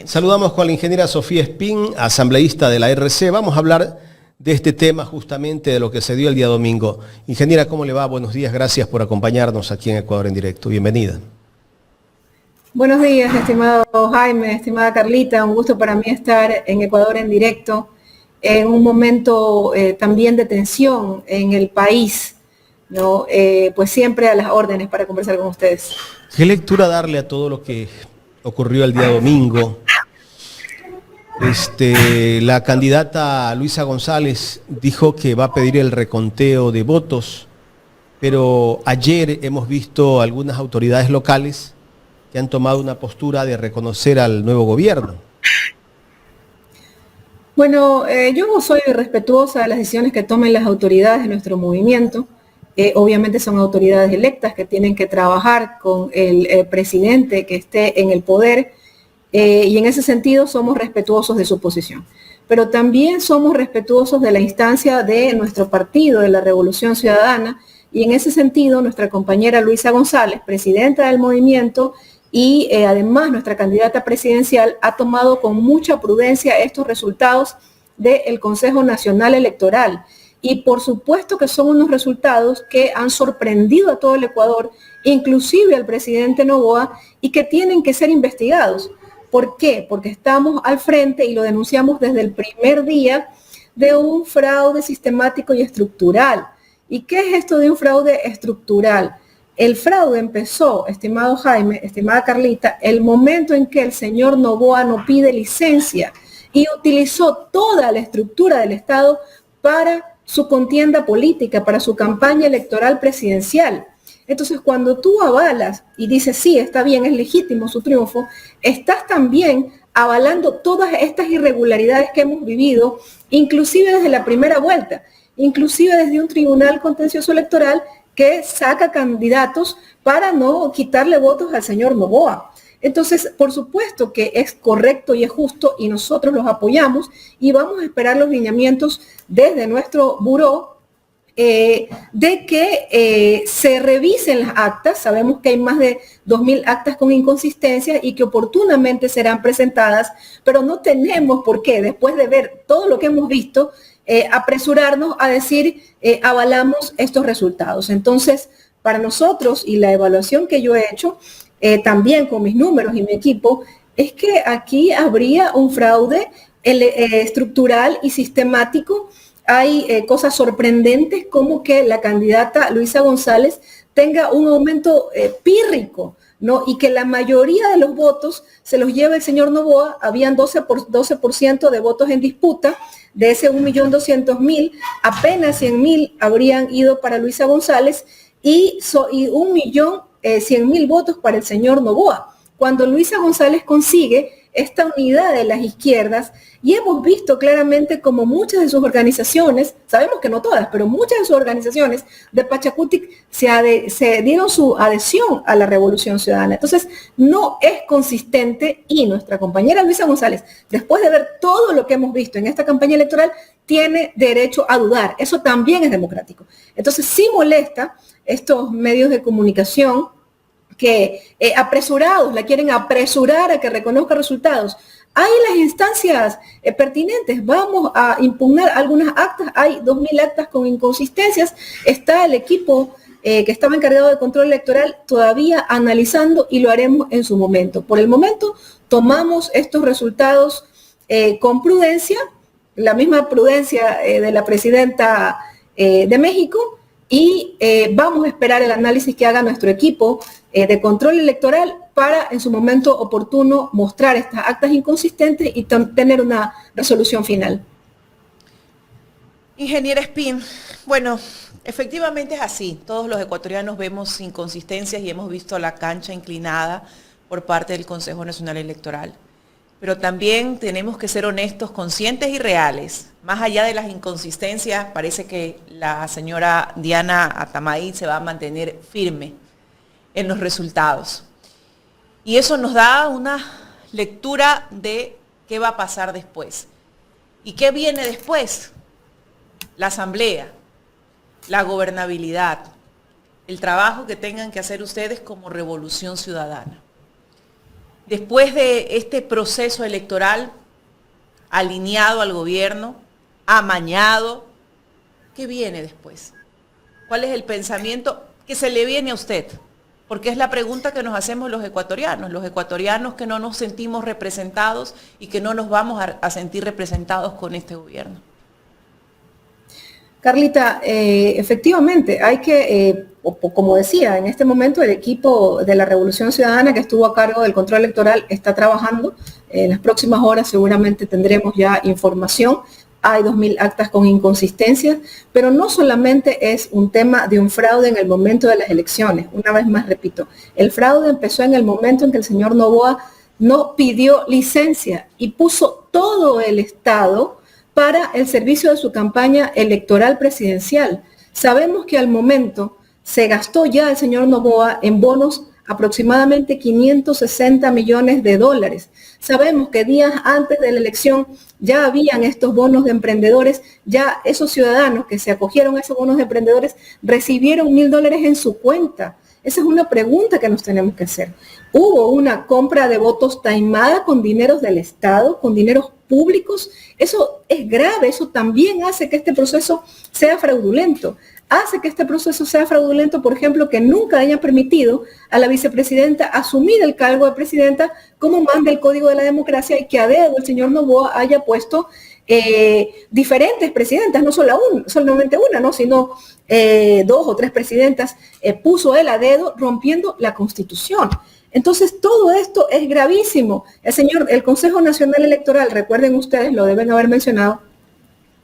Exactamente. Saludamos con la ingeniera Sofía Espín, asambleísta de la RC. Vamos a hablar de este tema justamente de lo que se dio el día domingo. Ingeniera, ¿cómo le va? Buenos días, gracias por acompañarnos aquí en Ecuador en Directo. Bienvenida. Buenos días, estimado Jaime, estimada Carlita. Un gusto para mí estar en Ecuador en Directo, en un momento también de tensión en el país, ¿no? Pues siempre a las órdenes para conversar con ustedes. ¿Qué lectura darle a todo lo que ocurrió el día domingo? La candidata Luisa González dijo que va a pedir el reconteo de votos, pero ayer hemos visto algunas autoridades locales que han tomado una postura de reconocer al nuevo gobierno. Bueno, yo soy respetuosa de las decisiones que tomen las autoridades de nuestro movimiento. Obviamente son autoridades electas que tienen que trabajar con el presidente que esté en el poder. Y en ese sentido somos respetuosos de su posición. Pero también somos respetuosos de la instancia de nuestro partido, de la Revolución Ciudadana, y en ese sentido nuestra compañera Luisa González, presidenta del movimiento, y además nuestra candidata presidencial, ha tomado con mucha prudencia estos resultados del Consejo Nacional Electoral. Y por supuesto que son unos resultados que han sorprendido a todo el Ecuador, inclusive al presidente Noboa, y que tienen que ser investigados. ¿Por qué? Porque estamos al frente, y lo denunciamos desde el primer día, de un fraude sistemático y estructural. ¿Y qué es esto de un fraude estructural? El fraude empezó, estimado Jaime, estimada Carlita, el momento en que el señor Noboa no pide licencia y utilizó toda la estructura del Estado para su contienda política, para su campaña electoral presidencial. Entonces, cuando tú avalas y dices, sí, está bien, es legítimo su triunfo, estás también avalando todas estas irregularidades que hemos vivido, inclusive desde la primera vuelta, inclusive desde un tribunal contencioso electoral que saca candidatos para no quitarle votos al señor Noboa. Entonces, por supuesto que es correcto y es justo, y nosotros los apoyamos, y vamos a esperar los lineamientos desde nuestro buró, de que se revisen las actas. Sabemos que hay más de 2.000 actas con inconsistencias y que oportunamente serán presentadas, pero no tenemos por qué, después de ver todo lo que hemos visto, apresurarnos a decir avalamos estos resultados. Entonces, para nosotros, y la evaluación que yo he hecho, también con mis números y mi equipo, es que aquí habría un fraude estructural y sistemático. Hay cosas sorprendentes como que la candidata Luisa González tenga un aumento pírrico, ¿no? Y que la mayoría de los votos se los lleva el señor Noboa. Habían 12% de votos en disputa. De ese 1.200.000, apenas 100.000 habrían ido para Luisa González y 1.100.000 votos para el señor Noboa. Cuando Luisa González consigue esta unidad de las izquierdas, y hemos visto claramente como muchas de sus organizaciones, sabemos que no todas, pero muchas de sus organizaciones de Pachacutic se dieron su adhesión a la Revolución Ciudadana. Entonces, no es consistente, y nuestra compañera Luisa González, después de ver todo lo que hemos visto en esta campaña electoral, tiene derecho a dudar. Eso también es democrático. Entonces, sí molesta estos medios de comunicación que apresurados, la quieren apresurar a que reconozca resultados. Hay las instancias pertinentes, vamos a impugnar algunas actas, hay 2.000 actas con inconsistencias, está el equipo que estaba encargado de control electoral todavía analizando, y lo haremos en su momento. Por el momento tomamos estos resultados con prudencia, la misma prudencia de la presidenta de México, y vamos a esperar el análisis que haga nuestro equipo de control electoral para en su momento oportuno mostrar estas actas inconsistentes y tener una resolución final. Ingeniera Espín, bueno, efectivamente es así. Todos los ecuatorianos vemos inconsistencias y hemos visto la cancha inclinada por parte del Consejo Nacional Electoral. Pero también tenemos que ser honestos, conscientes y reales. Más allá de las inconsistencias, parece que la señora Diana Atamaí se va a mantener firme en los resultados. Y eso nos da una lectura de qué va a pasar después. ¿Y qué viene después? La asamblea, la gobernabilidad, el trabajo que tengan que hacer ustedes como Revolución Ciudadana. después de este proceso electoral alineado al gobierno, amañado, ¿qué viene después? ¿Cuál es el pensamiento que se le viene a usted? Porque es la pregunta que nos hacemos los ecuatorianos que no nos sentimos representados y que no nos vamos a sentir representados con este gobierno. Carlita, efectivamente, hay que, como decía, en este momento el equipo de la Revolución Ciudadana que estuvo a cargo del control electoral está trabajando. En las próximas horas seguramente tendremos ya información. Hay 2.000 actas con inconsistencias, pero no solamente es un tema de un fraude en el momento de las elecciones. Una vez más repito, el fraude empezó en el momento en que el señor Noboa no pidió licencia y puso todo el Estado para el servicio de su campaña electoral presidencial. Sabemos que al momento se gastó ya el señor Noboa en bonos aproximadamente 560 millones de dólares. Sabemos que días antes de la elección ya habían estos bonos de emprendedores, ya esos ciudadanos que se acogieron a esos bonos de emprendedores recibieron $1,000 en su cuenta. Esa es una pregunta que nos tenemos que hacer. Hubo una compra de votos taimada con dineros del Estado, con dineros públicos. Eso es grave, eso también hace que este proceso sea fraudulento. Hace que este proceso sea fraudulento, por ejemplo, que nunca hayan permitido a la vicepresidenta asumir el cargo de presidenta como manda el Código de la Democracia y que a dedo el señor Noboa haya puesto diferentes presidentas, no solamente una, ¿no? Sino 2 o 3 presidentas, puso él a dedo rompiendo la Constitución. Entonces, todo esto es gravísimo. El Consejo Nacional Electoral, recuerden ustedes, lo deben haber mencionado,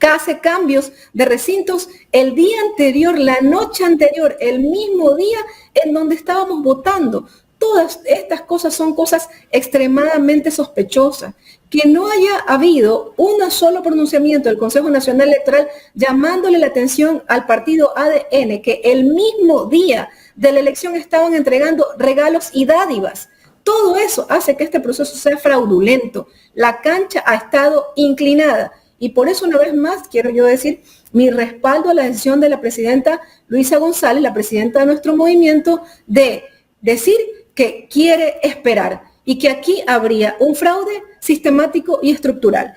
hace cambios de recintos el día anterior, la noche anterior, el mismo día en donde estábamos votando. Todas estas cosas son cosas extremadamente sospechosas. Que no haya habido un solo pronunciamiento del Consejo Nacional Electoral llamándole la atención al partido ADN, que el mismo día de la elección estaban entregando regalos y dádivas. Todo eso hace que este proceso sea fraudulento. La cancha ha estado inclinada. Y por eso, una vez más, quiero yo decir mi respaldo a la decisión de la presidenta Luisa González, la presidenta de nuestro movimiento, de decir que quiere esperar y que aquí habría un fraude sistemático y estructural.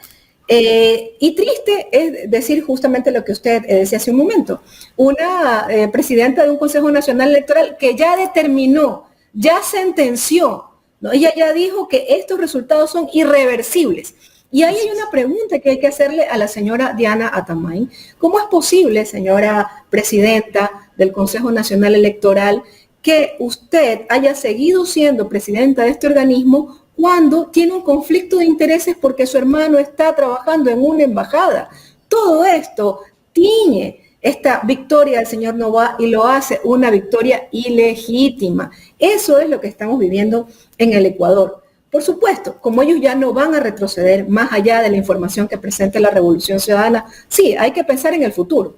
Y triste es decir justamente lo que usted decía hace un momento. Una presidenta de un Consejo Nacional Electoral que ya determinó, ya sentenció, ¿no? Ella ya dijo que estos resultados son irreversibles. Y ahí hay una pregunta que hay que hacerle a la señora Diana Atamain. ¿Cómo es posible, señora presidenta del Consejo Nacional Electoral, que usted haya seguido siendo presidenta de este organismo cuando tiene un conflicto de intereses porque su hermano está trabajando en una embajada? Todo esto tiñe esta victoria del señor Noboa y lo hace una victoria ilegítima. Eso es lo que estamos viviendo en el Ecuador. Por supuesto, como ellos ya no van a retroceder más allá de la información que presente la Revolución Ciudadana, sí, hay que pensar en el futuro.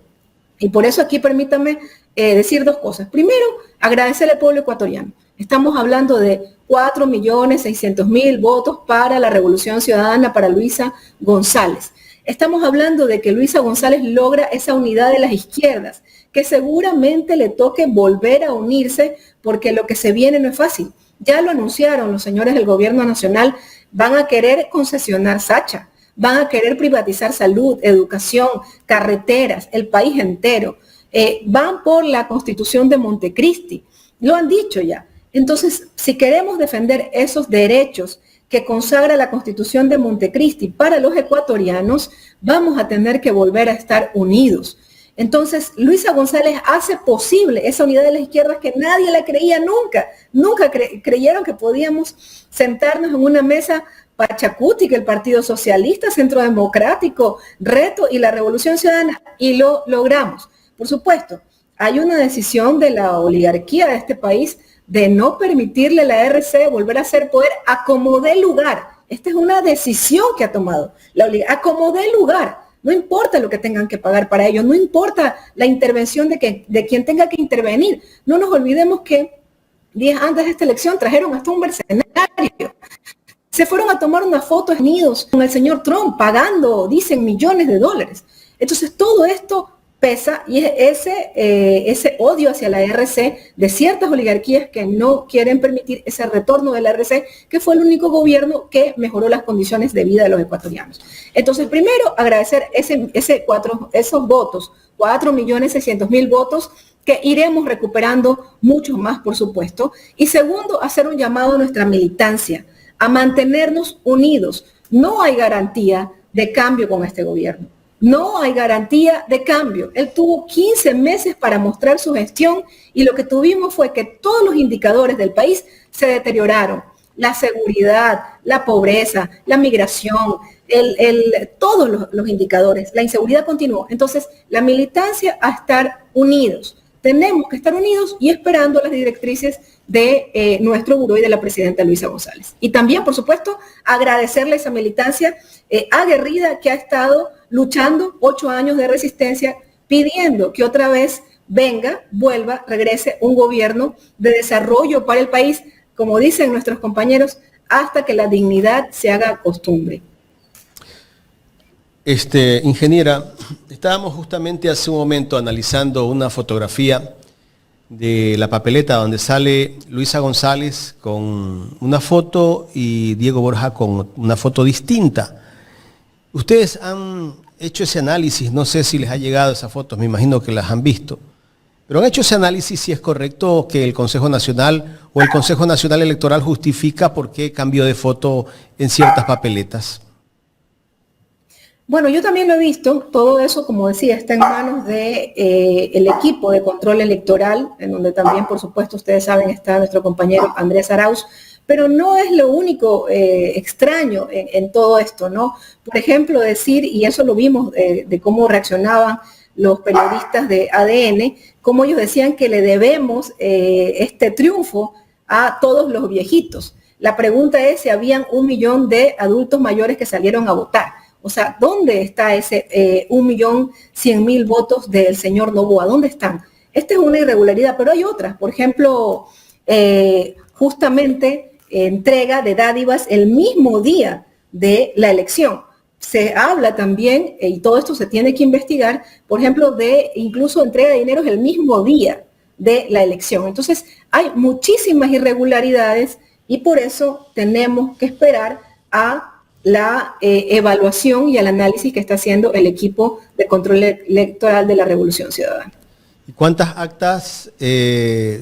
Y por eso aquí permítame decir 2 cosas. Primero, agradecerle al pueblo ecuatoriano. Estamos hablando de 4.600.000 votos para la Revolución Ciudadana, para Luisa González. Estamos hablando de que Luisa González logra esa unidad de las izquierdas, que seguramente le toque volver a unirse porque lo que se viene no es fácil. Ya lo anunciaron los señores del gobierno nacional, van a querer concesionar Sacha, van a querer privatizar salud, educación, carreteras, el país entero. Van por la Constitución de Montecristi, lo han dicho ya. Entonces, si queremos defender esos derechos que consagra la Constitución de Montecristi para los ecuatorianos, vamos a tener que volver a estar unidos. Entonces, Luisa González hace posible esa unidad de las izquierdas que nadie la creía nunca. Nunca creyeron que podíamos sentarnos en una mesa Pachacuti, que el Partido Socialista, Centro Democrático, Reto y la Revolución Ciudadana, y lo logramos. Por supuesto, hay una decisión de la oligarquía de este país de no permitirle a la RC volver a ser poder a como dé lugar. Esta es una decisión que ha tomado la oligarquía, a como dé lugar. No importa lo que tengan que pagar para ello, no importa la intervención de quien tenga que intervenir. No nos olvidemos que días antes de esta elección trajeron hasta un mercenario. Se fueron a tomar una foto unidos con el señor Trump, pagando, dicen, millones de dólares. Entonces, todo esto pesa, y es ese odio hacia la RC de ciertas oligarquías que no quieren permitir ese retorno de la RC, que fue el único gobierno que mejoró las condiciones de vida de los ecuatorianos. Entonces, primero, agradecer esos votos, 4.600.000 votos, que iremos recuperando muchos más, por supuesto. Y segundo, hacer un llamado a nuestra militancia, a mantenernos unidos. No hay garantía de cambio con este gobierno. No hay garantía de cambio. Él tuvo 15 meses para mostrar su gestión y lo que tuvimos fue que todos los indicadores del país se deterioraron. La seguridad, la pobreza, la migración, todos los indicadores, la inseguridad continuó. Entonces, la militancia a estar unidos. Tenemos que estar unidos y esperando las directrices de nuestro buró y de la presidenta Luisa González. Y también, por supuesto, agradecerle a esa militancia aguerrida que ha estado luchando 8 años de resistencia, pidiendo que otra vez vuelva, regrese un gobierno de desarrollo para el país, como dicen nuestros compañeros, hasta que la dignidad se haga costumbre. Ingeniera, estábamos justamente hace un momento analizando una fotografía de la papeleta donde sale Luisa González con una foto y Diego Borja con una foto distinta. Ustedes han hecho ese análisis, no sé si les ha llegado esas fotos, me imagino que las han visto, pero han hecho ese análisis si es correcto que el Consejo Nacional o el Consejo Nacional Electoral justifica por qué cambió de foto en ciertas papeletas. Bueno, yo también lo he visto, todo eso, como decía, está en manos de el equipo de control electoral, en donde también, por supuesto, ustedes saben, está nuestro compañero Andrés Arauz, pero no es lo único extraño en todo esto, ¿no? Por ejemplo, decir, y eso lo vimos de cómo reaccionaban los periodistas de ADN, cómo ellos decían que le debemos este triunfo a todos los viejitos. La pregunta es si habían 1 millón de adultos mayores que salieron a votar. O sea, ¿dónde está ese 1.100.000 votos del señor Noboa? ¿Dónde están? Esta es una irregularidad, pero hay otras. Por ejemplo, justamente entrega de dádivas el mismo día de la elección. Se habla también, y todo esto se tiene que investigar, por ejemplo, de incluso entrega de dineros el mismo día de la elección. Entonces, hay muchísimas irregularidades y por eso tenemos que esperar a la evaluación y al análisis que está haciendo el equipo de control electoral de la Revolución Ciudadana. ¿Y cuántas actas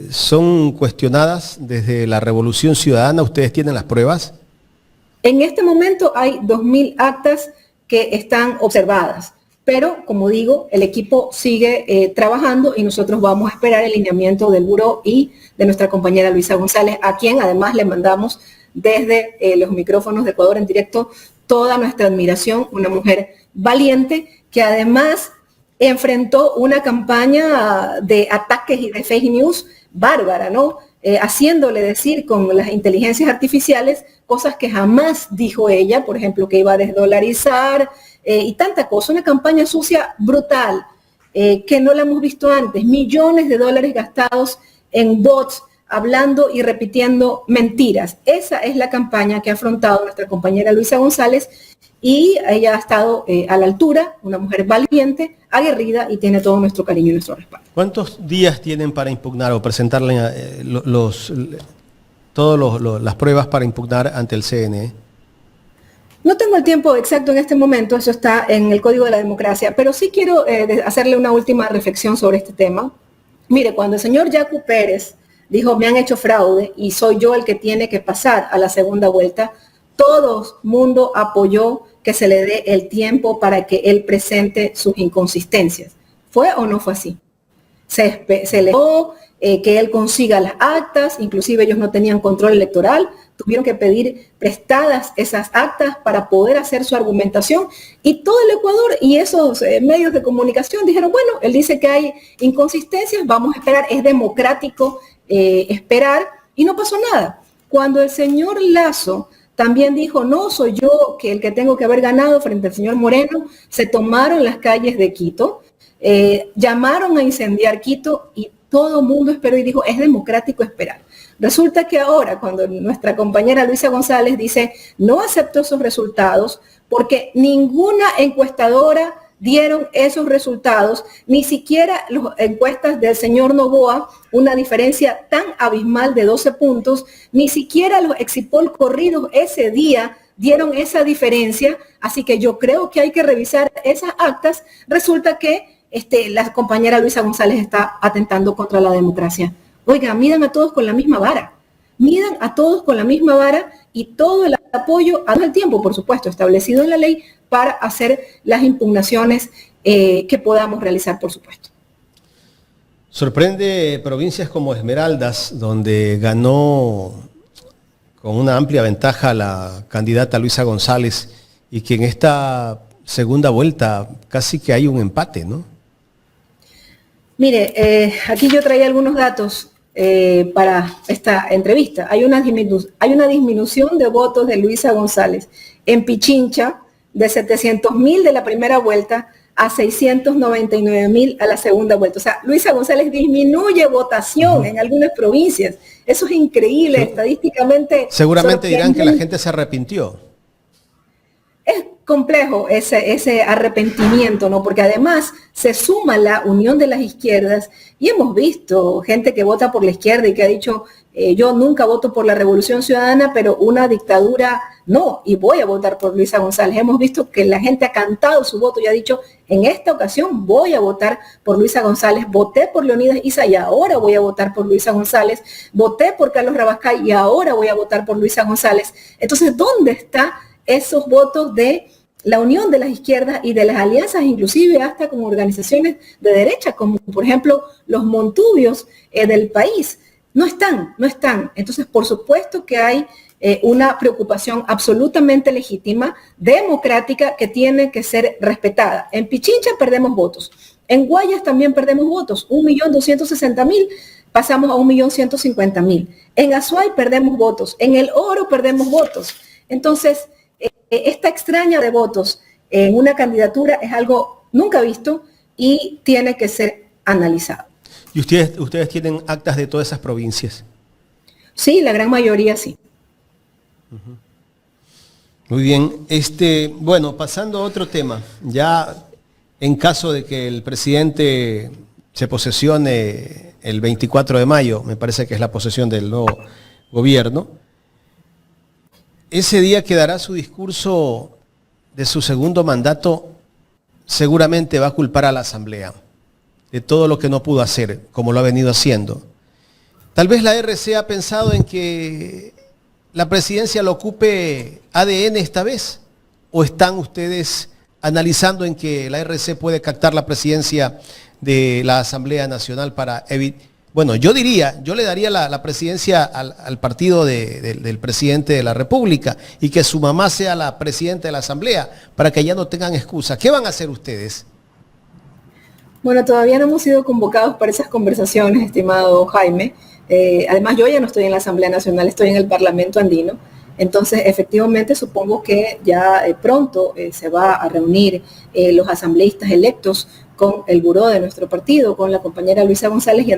son cuestionadas desde la Revolución Ciudadana? ¿Ustedes tienen las pruebas? En este momento hay 2.000 actas que están observadas, pero como digo, el equipo sigue trabajando y nosotros vamos a esperar el lineamiento del buró y de nuestra compañera Luisa González, a quien además le mandamos desde los micrófonos de Ecuador en directo toda nuestra admiración, una mujer valiente que además enfrentó una campaña de ataques y de fake news bárbara, ¿no? Haciéndole decir con las inteligencias artificiales cosas que jamás dijo ella, por ejemplo, que iba a desdolarizar y tanta cosa, una campaña sucia brutal, que no la hemos visto antes, millones de dólares gastados en bots, hablando y repitiendo mentiras. Esa es la campaña que ha afrontado nuestra compañera Luisa González y ella ha estado a la altura, una mujer valiente, aguerrida y tiene todo nuestro cariño y nuestro respaldo. ¿Cuántos días tienen para impugnar o presentarle todas las pruebas para impugnar ante el CNE? No tengo el tiempo exacto en este momento, eso está en el Código de la Democracia, pero sí quiero hacerle una última reflexión sobre este tema. Mire, cuando el señor Yacu Pérez dijo, me han hecho fraude y soy yo el que tiene que pasar a la segunda vuelta, todo el mundo apoyó que se le dé el tiempo para que él presente sus inconsistencias. ¿Fue o no fue así? Se le dio que él consiga las actas, inclusive ellos no tenían control electoral, tuvieron que pedir prestadas esas actas para poder hacer su argumentación y todo el Ecuador y esos medios de comunicación dijeron, bueno, él dice que hay inconsistencias, vamos a esperar, es democrático esperar y no pasó nada. Cuando el señor Lazo también dijo, no soy yo el que tengo que haber ganado frente al señor Moreno, se tomaron las calles de Quito, llamaron a incendiar Quito y todo el mundo esperó y dijo, es democrático esperar. Resulta que ahora, cuando nuestra compañera Luisa González dice, no acepto esos resultados porque ninguna encuestadora dieron esos resultados, ni siquiera las encuestas del señor Noboa, una diferencia tan abismal de 12 puntos, ni siquiera los exit poll corridos ese día dieron esa diferencia, así que yo creo que hay que revisar esas actas. Resulta que la compañera Luisa González está atentando contra la democracia. Oiga, midan a todos con la misma vara, midan a todos con la misma vara y todo el apoyo al tiempo, por supuesto, establecido en la ley para hacer las impugnaciones que podamos realizar, por supuesto. Sorprende provincias como Esmeraldas, donde ganó con una amplia ventaja la candidata Luisa González y que en esta segunda vuelta casi que hay un empate, ¿no? Mire, aquí yo traía algunos datos para esta entrevista. Hay una disminución de votos de Luisa González en Pichincha de 700,000 de la primera vuelta a 699,000 a la segunda vuelta. O sea, Luisa González disminuye votación en algunas provincias. Eso es increíble, sí. Estadísticamente. Seguramente dirán que la gente se arrepintió. Es complejo ese arrepentimiento, ¿no? Porque además se suma la unión de las izquierdas y hemos visto gente que vota por la izquierda y que ha dicho, yo nunca voto por la Revolución Ciudadana, pero una dictadura no, y voy a votar por Luisa González. Hemos visto que la gente ha cantado su voto y ha dicho, en esta ocasión voy a votar por Luisa González, voté por Leonidas Issa y ahora voy a votar por Luisa González, voté por Carlos Rabascay y ahora voy a votar por Luisa González. Entonces, ¿dónde están esos votos de la unión de las izquierdas y de las alianzas, inclusive hasta con organizaciones de derecha, como por ejemplo los Montubios del país? No están. Entonces, por supuesto que hay una preocupación absolutamente legítima, democrática, que tiene que ser respetada. En Pichincha perdemos votos. En Guayas también perdemos votos. 1.260.000 pasamos a 1.150.000. En Azuay perdemos votos. En El Oro perdemos votos. Entonces, esta extraña de votos en una candidatura es algo nunca visto y tiene que ser analizado. ¿Y ustedes tienen actas de todas esas provincias? Sí, la gran mayoría sí. Uh-huh. Muy bien. Bueno, pasando a otro tema, ya en caso de que el presidente se posesione el 24 de mayo, me parece que es la posesión del nuevo gobierno, ese día que dará su discurso de su segundo mandato, seguramente va a culpar a la Asamblea de todo lo que no pudo hacer, como lo ha venido haciendo. Tal vez la RC ha pensado en que la presidencia lo ocupe ADN esta vez, o están ustedes analizando en que la RC puede captar la presidencia de la Asamblea Nacional para evitar. Bueno, yo le daría la presidencia al partido del presidente de la República y que su mamá sea la presidenta de la Asamblea para que ya no tengan excusa. ¿Qué van a hacer ustedes? Bueno, todavía no hemos sido convocados para esas conversaciones, estimado Jaime. Además, yo ya no estoy en la Asamblea Nacional, estoy en el Parlamento Andino. Entonces, efectivamente, supongo que ya pronto se va a reunir los asambleístas electos con el buró de nuestro partido, con la compañera Luisa González y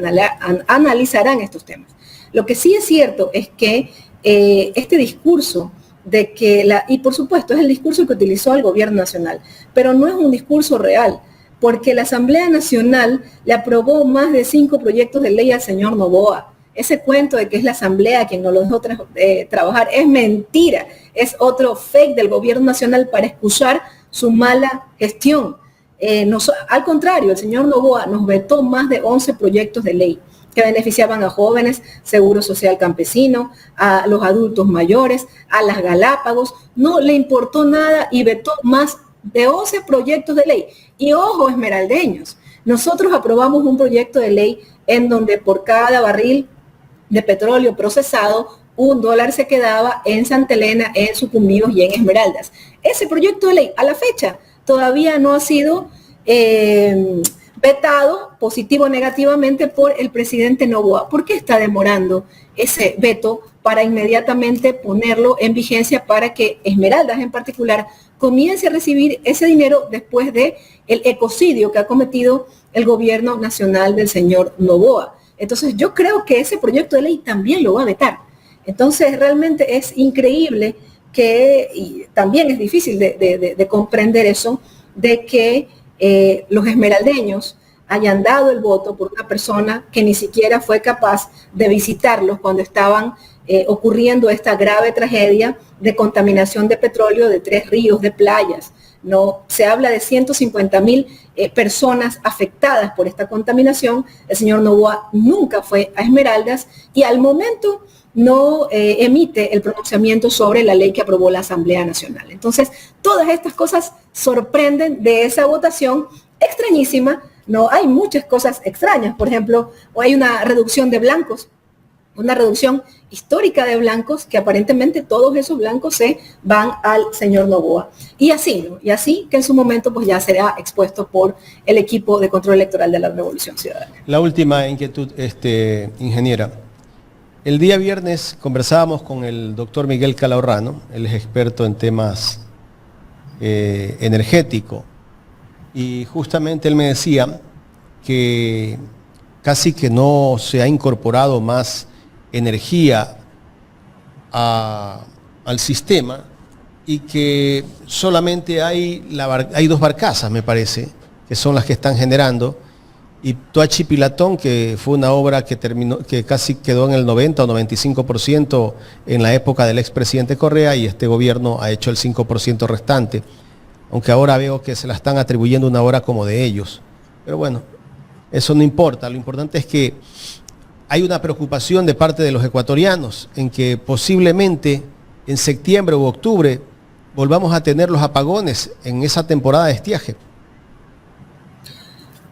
analizarán estos temas. Lo que sí es cierto es que este discurso de que y por supuesto es el discurso que utilizó el gobierno nacional, pero no es un discurso real, porque la Asamblea Nacional le aprobó más de 5 proyectos de ley al señor Noboa. Ese cuento de que es la Asamblea quien no lo dejó trabajar es mentira, es otro fake del gobierno nacional para excusar su mala gestión. Al contrario, el señor Noboa nos vetó más de 11 proyectos de ley que beneficiaban a jóvenes, seguro social campesino, a los adultos mayores, a las Galápagos. No le importó nada y vetó más de 11 proyectos de ley. Y ojo, esmeraldeños, nosotros aprobamos un proyecto de ley en donde por cada barril de petróleo procesado, $1 se quedaba en Santa Elena, en Sucumbíos y en Esmeraldas. Ese proyecto de ley, a la fecha, todavía no ha sido vetado positivo o negativamente por el presidente Noboa. ¿Por qué está demorando ese veto para inmediatamente ponerlo en vigencia para que Esmeraldas en particular comience a recibir ese dinero después de el ecocidio que ha cometido el gobierno nacional del señor Noboa? Entonces yo creo que ese proyecto de ley también lo va a vetar. Entonces realmente es increíble y también es difícil de comprender eso, de que los esmeraldeños hayan dado el voto por una persona que ni siquiera fue capaz de visitarlos cuando estaban ocurriendo esta grave tragedia de contaminación de petróleo de 3 ríos, de playas. No, se habla de 150,000 personas afectadas por esta contaminación. El señor Noboa nunca fue a Esmeraldas y al momento no emite el pronunciamiento sobre la ley que aprobó la Asamblea Nacional. Entonces, todas estas cosas sorprenden de esa votación extrañísima. No, hay muchas cosas extrañas. Por ejemplo, hay una reducción de blancos, una reducción histórica de blancos, que aparentemente todos esos blancos se van al señor Noboa. Y así, ¿no? Y así que en su momento pues ya será expuesto por el equipo de control electoral de la Revolución Ciudadana. La última inquietud, ingeniera. El día viernes conversábamos con el doctor Miguel Calahorra, él es experto en temas energéticos, y justamente él me decía que casi que no se ha incorporado más energía al sistema y que solamente hay 2 barcazas, me parece, que son las que están generando, y Toachi Pilatón, que fue una obra que casi quedó en el 90 o 95% en la época del expresidente Correa, y este gobierno ha hecho el 5% restante, aunque ahora veo que se la están atribuyendo una obra como de ellos. Pero bueno, eso no importa, lo importante es que hay una preocupación de parte de los ecuatorianos en que posiblemente en septiembre u octubre volvamos a tener los apagones en esa temporada de estiaje.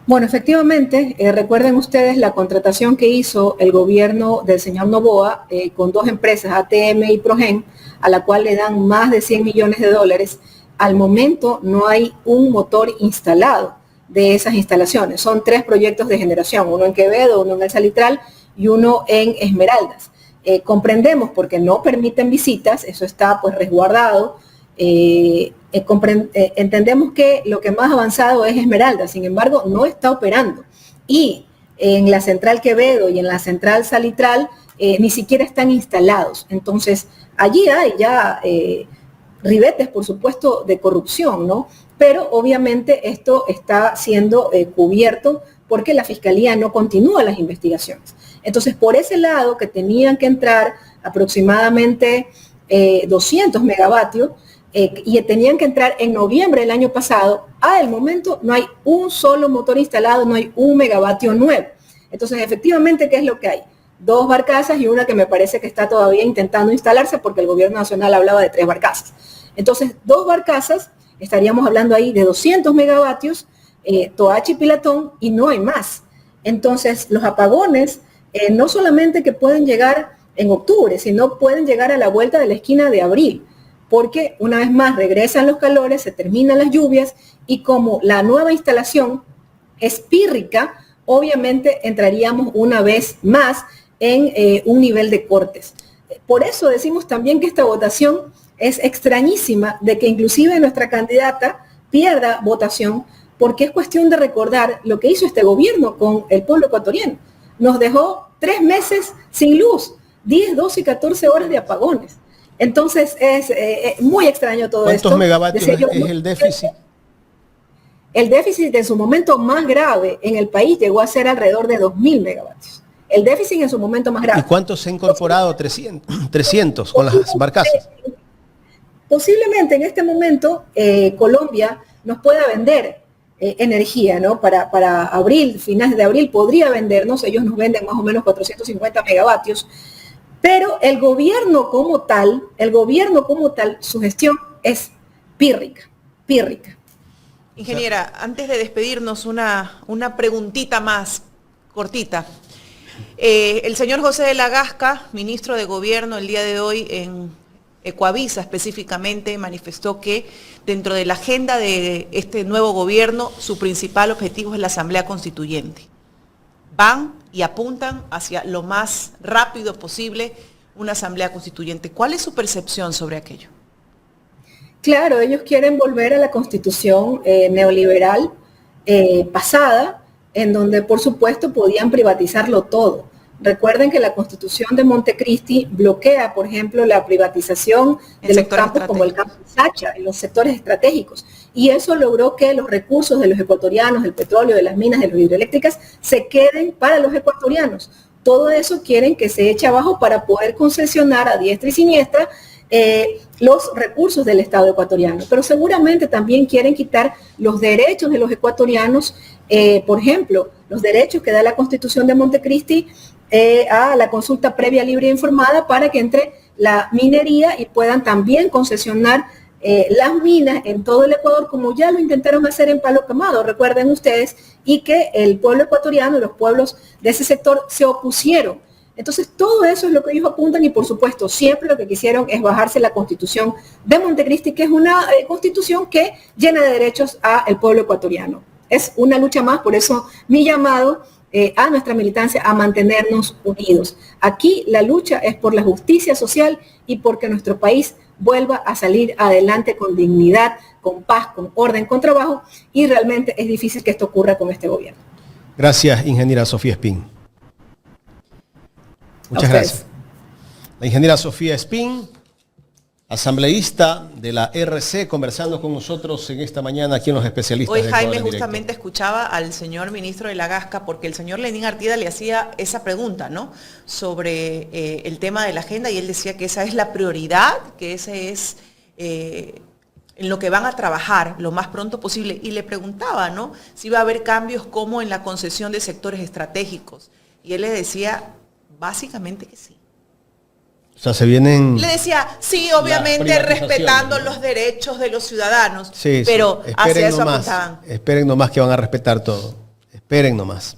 Bueno, efectivamente, recuerden ustedes la contratación que hizo el gobierno del señor Noboa con 2 empresas, ATM y Progen, a la cual le dan más de $100 millones. Al momento no hay un motor instalado de esas instalaciones. Son 3 proyectos de generación, uno en Quevedo, uno en El Salitral y uno en Esmeraldas. Comprendemos porque no permiten visitas, eso está pues resguardado. Entendemos que lo que más avanzado es Esmeraldas, sin embargo no está operando. Y en la central Quevedo y en la central Salitral ni siquiera están instalados. Entonces allí hay ya ribetes, por supuesto, de corrupción, ¿no? Pero obviamente esto está siendo cubierto porque la Fiscalía no continúa las investigaciones. Entonces, por ese lado, que tenían que entrar aproximadamente 200 megavatios, y tenían que entrar en noviembre del año pasado, al momento no hay un solo motor instalado, no hay 1 megavatio nuevo. Entonces, efectivamente, ¿qué es lo que hay? 2 barcazas y una que me parece que está todavía intentando instalarse porque el gobierno nacional hablaba de 3 barcazas. Entonces, 2 barcazas, estaríamos hablando ahí de 200 megavatios, Toachi Pilatón, y no hay más. Entonces, los apagones no solamente que pueden llegar en octubre, sino pueden llegar a la vuelta de la esquina de abril, porque una vez más regresan los calores, se terminan las lluvias, y como la nueva instalación es pírrica, obviamente entraríamos una vez más en un nivel de cortes. Por eso decimos también que esta votación es extrañísima, de que inclusive nuestra candidata pierda votación, porque es cuestión de recordar lo que hizo este gobierno con el pueblo ecuatoriano. Nos dejó 3 meses sin luz, 10, 12 y 14 horas de apagones. Entonces es muy extraño todo esto. ¿Cuántos megavatios es el déficit? El déficit en su momento más grave en el país llegó a ser alrededor de 2.000 megavatios. El déficit en su momento más grave. ¿Y cuántos se han incorporado? 300 con las barcazas. Posiblemente en este momento Colombia nos pueda vender energía, ¿no? Para abril, finales de abril podría vendernos, ellos nos venden más o menos 450 megavatios, pero el gobierno como tal, su gestión es pírrica. Ingeniera, antes de despedirnos, una preguntita más cortita. El señor José de la Gasca, ministro de Gobierno, el día de hoy en Ecuavisa específicamente, manifestó que dentro de la agenda de este nuevo gobierno, su principal objetivo es la Asamblea Constituyente. Van y apuntan hacia lo más rápido posible una Asamblea Constituyente. ¿Cuál es su percepción sobre aquello? Claro, ellos quieren volver a la Constitución neoliberal pasada, en donde por supuesto podían privatizarlo todo. Recuerden que la Constitución de Montecristi bloquea, por ejemplo, la privatización de los campos como el campo Sacha, en los sectores estratégicos. y eso logró que los recursos de los ecuatorianos, del petróleo, de las minas, de las hidroeléctricas, se queden para los ecuatorianos. Todo eso quieren que se eche abajo para poder concesionar a diestra y siniestra los recursos del Estado ecuatoriano. Pero seguramente también quieren quitar los derechos de los ecuatorianos, por ejemplo, los derechos que da la Constitución de Montecristi a la consulta previa, libre e informada, para que entre la minería y puedan también concesionar las minas en todo el Ecuador, como ya lo intentaron hacer en Palo Quemado, recuerden ustedes, y que el pueblo ecuatoriano, los pueblos de ese sector se opusieron. Entonces, todo eso es lo que ellos apuntan y, por supuesto, siempre lo que quisieron es bajarse la Constitución de Montecristi, que es una constitución que llena de derechos al pueblo ecuatoriano. Es una lucha más, por eso mi llamado a nuestra militancia a mantenernos unidos. Aquí la lucha es por la justicia social y porque nuestro país vuelva a salir adelante con dignidad, con paz, con orden, con trabajo, y realmente es difícil que esto ocurra con este gobierno. Gracias, ingeniera Sofía Espín. Muchas gracias. La ingeniera Sofía Espín, asambleísta de la RC, conversando con nosotros en esta mañana aquí en Los Especialistas. Hoy Jaime justamente escuchaba al señor ministro de la Gasca, porque el señor Lenín Artida le hacía esa pregunta, ¿no?, sobre el tema de la agenda, y él decía que esa es la prioridad, que ese es en lo que van a trabajar lo más pronto posible, y le preguntaba, ¿no?, si va a haber cambios como en la concesión de sectores estratégicos, y él le decía básicamente que sí. O sea, se vienen... Le decía, sí, obviamente respetando los derechos de los ciudadanos, sí, pero sí. hacia eso apuntaban. Esperen nomás que van a respetar todo. Esperen nomás.